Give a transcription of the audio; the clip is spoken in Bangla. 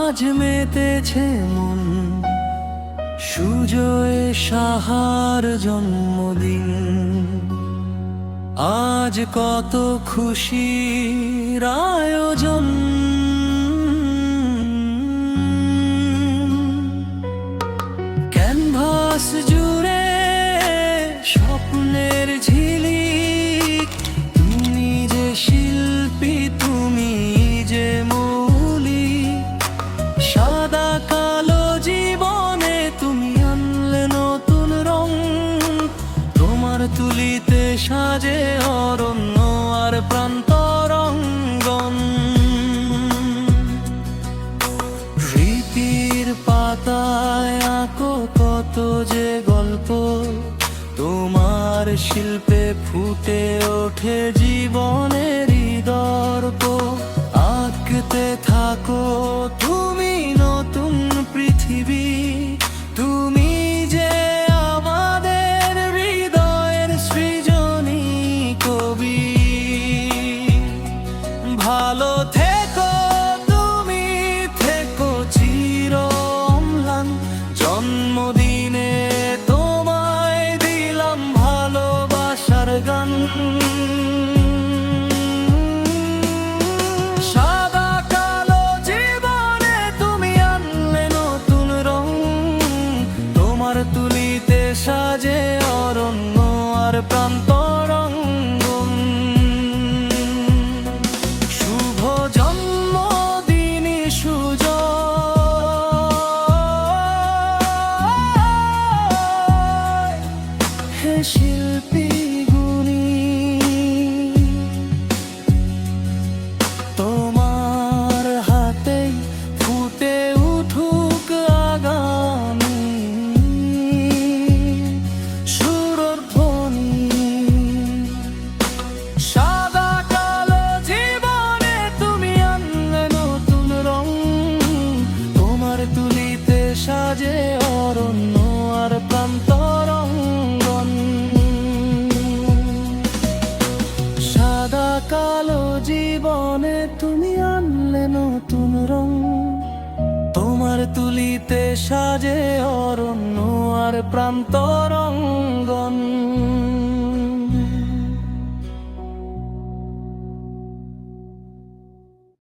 আজ মেতেছে মন, সুজয় সাহার জন্মদিন। আজ কত খুশির আয়োজন, ক্যানভাস জুড়ে স্বপ্নের ঝিলিক। তুমি যে শিল্পী, তুমি যে মৌলিক। সাদা কালো জীবনে তুমি আনলে নতুন রং। তোমার তুলিতে সাজে অরণ্য আর প্রান্তরঙ্গন। স্মৃতির পাতায় আঁকো কত যে গল্প, তোমার শিল্পে ফুটে ওঠে জীবনেরই দর্প। আঁকতে থাকো তুমি নতুন পৃথিবী, তুমি যে আমাদের হৃদয়ের সৃজনী কবি। ভালো থেকো তুমি, থেকো চির অম্লান। জন্মদিনে তোমায় দিলাম ভালোবাসার গান। সাদা কালো জীবনে তুমি আনলে নতুন রং। তোমার তুলিতে সাজে অরণ্য আর প্রান্তরঙ্গন। শুভ জন্মদিনী সুজয়, হে শিল্পী গুণী। তোমার হাতেই ফুটে উঠুক আগামী সুরের ধ্বনি। সাদা কালো জীবনে তুমি আনলে নতুন রং। তোমার তুলিতে সাজে অরণ্য আর প্রান্তরঙ্গন। সাদা কালো জীবনে তুমি আনলে নতুন রং। তোমার তুলিতে সাজে অরণ্য আর প্রান্তরঙ্গন।